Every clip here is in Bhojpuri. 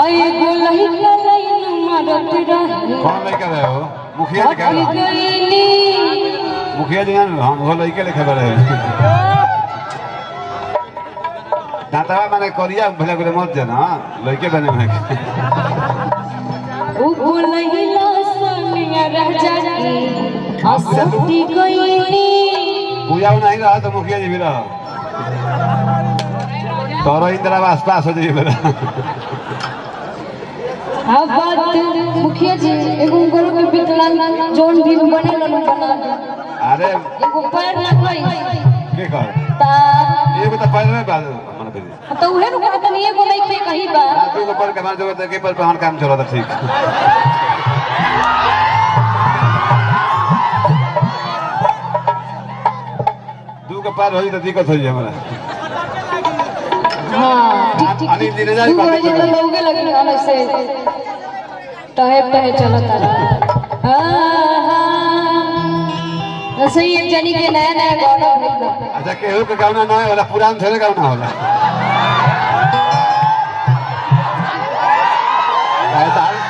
आई बोलही कलैन मारत रहे। कौन लड़का रहे हो? मुखिया जी कह मुखिया जी हम वो लड़के लिखे रहे दांतवा माने करिया भले भले मत जाना लड़के बने में ओ बोलही लसनिया राजा की हंसती गईनी पूजा नहीं रहा तो मुखिया जी भी रहा तोरो इंदिरावास पास हो जाइए मेरा अब बात मुखिया जी एगो गरो के विकलांग जोन भी बने लन बना अरे एगो पैर ना कोई के कर ता एगो तो पैर में बात मन पे तो उहे नु कहत नहीं एगो नहीं के कहीं बा तू को पर के मार जरूरत है के पर हम काम चला था ठीक दू के पैर होई तो दिक्कत हो जाए हमरा हां ठीक अनिल दिन जाए बात कर लोगे लगे गाने से टहे टहे चलता हां सही एक जनी के नया नया गाना भइल अच्छा केहू के गाना ना होला पुरान थोड़े गाना होला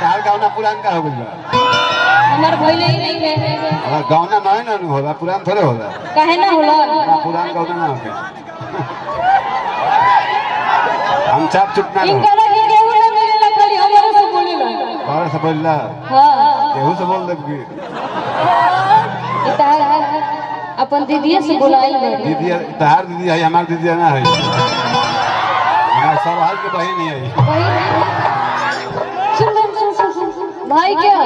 तार गाना पुरान का हो गइल हमार भइले ही नहीं है अगर गाना नया ना होला पुरान थोड़े होला काहे ना होला पुरान गाना ना होके हम चाप चुप ना इनका लगे केहू ना मिलेला खाली हमरे से बोलेला बाहर से बोलला हां केहू से बोल देब की इतार अपन दीदी से बुलाइल बड़ी दीदी तहार दीदी है हमार दीदी ना है हमार सब हाल के बहन ही है सुन भाई क्या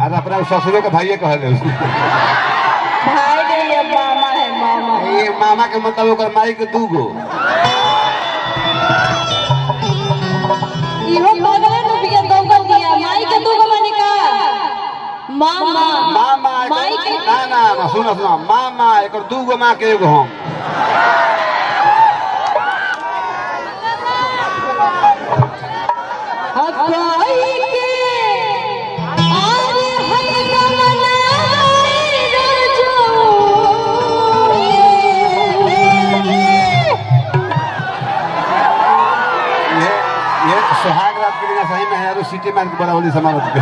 अरे अपना ससुर के भाई कह ले भाई नहीं ये मामा है मामा ये मामा के मतलब ओकर माई के दू गो इहो बगले में बिया दोगल दिया माई के दूगो माने का मामा मामा माई के ना ना सुनो सुनो मामा एक दू गो माँ के एगो हम हकाई के आरे हक गमना रजो ये सुहाग रात के दिन सही में है और सिटी मार के बड़ा वाली समारोह पे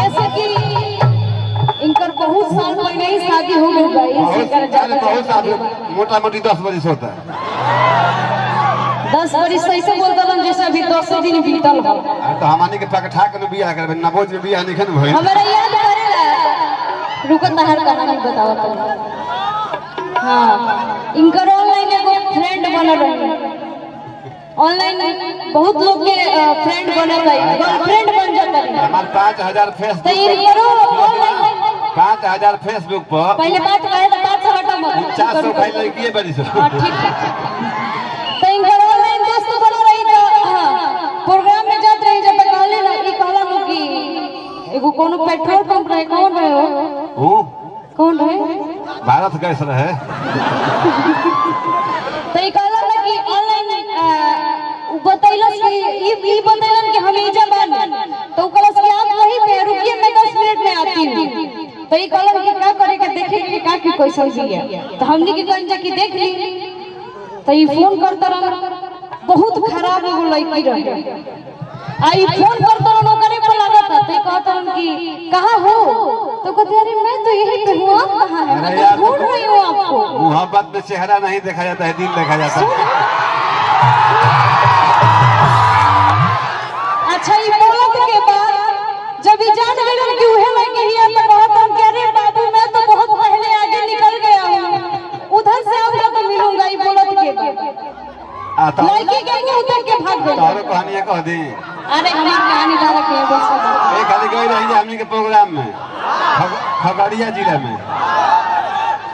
ऐसे कि इनकर बहुत साल पहले ही शादी हो गई भाई बहुत साल मोटा मोटी 10 बजे से होता है 10 बरिस ऐसे बोलता हम जैसे अभी 10 दिन बीतल हो तो हमानी के पकठा के बियाह करबे नवोज में बियाह नहीं खन भई हमरा याद करेला रुकत हर कहानी बतावत हूं हां इनकर ऑनलाइन एगो फ्रेंड बनल रहे ऑनलाइन बहुत लोग के फ्रेंड बनल रहे गर्लफ्रेंड बन जाता है हमार 5000 फेसबुक तो ये करो ऑनलाइन 5000 फेसबुक पर पहले बात कहे तो बात से हटा मत 400 खाई लड़की है बड़ी से हां ठीक है तो इनकर ऑनलाइन दोस्त बन रही तो हां प्रोग्राम में जात रही जब कहले ना ई कहला नु की एगो कोनो पेट्रोल पंप रहे कौन रहे हो कौन रहे भारत गैस रहे तो ई कहला ना कि ऑनलाइन बतैलस कि ई बतैलन कि हम एजा बानी तो कहलस कि आप वहीं पे रुकिए मैं 10 मिनट में आती हूं तो ई कहलन कि का करे के देखे कि का की कैसन बिया तो हमनी के कहीं जाके देख ली तो ई फोन करता रहा बहुत खराब एगो लड़की रहे आई फोन करता रहा करे पर लागत तो कहता कि कहां हो तो कहते अरे मैं तो यही पे हूं आप कहां हैं मैं तो ढूंढ रही हूं आपको मोहब्बत में चेहरा नहीं देखा जाता है दिल देखा जाता है अच्छा ये बोलत के बाद जब ये जान गए कि उहे मैं कहिया तो बहुत हम कह रहे बाबू मैं तो बहुत पहले आगे निकल गया हूं उधर से आऊंगा तो मिलूंगा ये बोलत के बाद लड़की के मुंह उतर के भाग गई तारो कहानी कह दी अरे हमारी कहानी ला रखे हैं बस एक खाली गई रही हमनी के प्रोग्राम में खगड़िया जिला में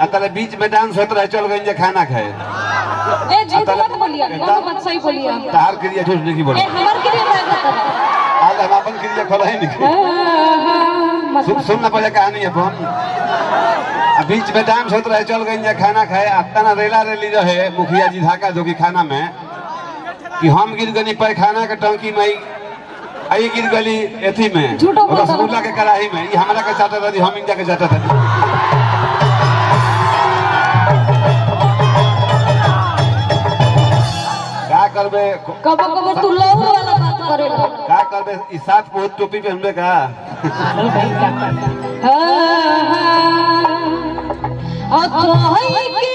अतले बीच में डांस होत रहे चल गई खाना खाए ए झूठ मत बोलिए कोनो बात सही बोलिए तार के लिए झूठ नहीं बोले ए हमर के लिए लागत आज हम अपन के लिए खोला ही नहीं सुन ना पहले कहानी अपन बीच में डांस होत रहे चल गई खाना खाए अतना रेला रेली रहे मुखिया जी धाका जो कि खाना में कि हम गिर गनी पैखाना के टंकी में आई गिर गली एथी में रसगुल्ला के कढ़ाई में ये हमरा के चाहता था हम इनका के चाहता था करबे कबो कबो तू लहू वाला बात करेला का करबे ई साथ बहुत टोपी पहनबे का अतोहई के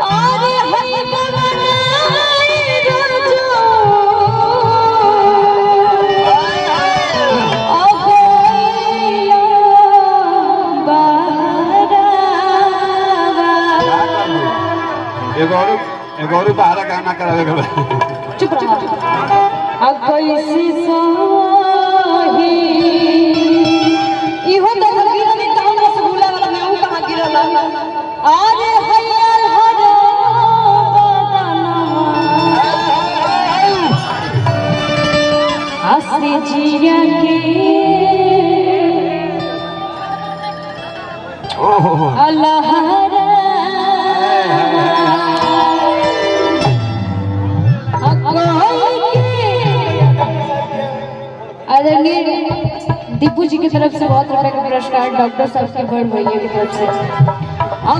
आरे हई बनाई रजो अगोइया बहरावा एगो और बाहर काम ना करावे के चुप रहा कैसी सोही इहो तो गिरल नहीं तो रसगुल्ला वाला में ऊ कहां गिरल अरे हयल हर बदनवा हंसी जिया के ओहो अल्लाह दीपू जी की तरफ से बहुत रुपए का पुरस्कार डॉक्टर साहब के बड़ भैया की तरफ से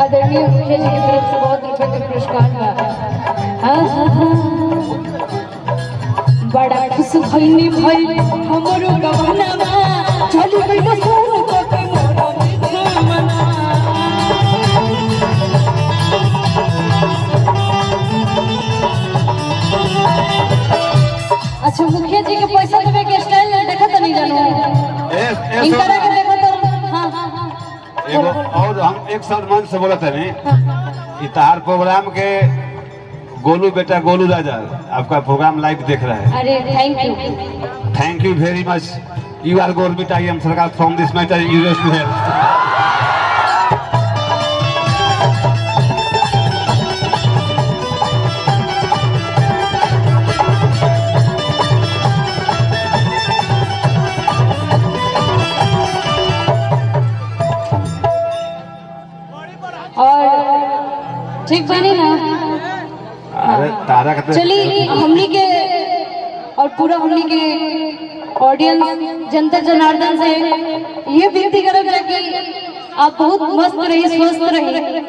आदरणीय मुखिया जी की तरफ से बहुत रुपए का पुरस्कार बा बड़ा खुश भइनी भइल हमरो गवनवा चली गइल सोन को के मोरा मिठामना अच्छा मुखिया जी के पैसा देवे के स्टाइल देखा तो नहीं जानो इनकरा के देखो तो हां हां हां एगो और हम एक शब्द मन से बोलते हैं इतार प्रोग्राम के गोलू बेटा गोलू राजा आपका प्रोग्राम लाइव देख रहा है अरे thank you very much you are government I am सरकार from this matter you rest to help और ठीक बनी ना अरे तारा का चलिए हमनी के और पूरा हमनी के ऑडियंस जनता जनार्दन से ये विनती करब कि आप बहुत मस्त रही स्वस्थ रही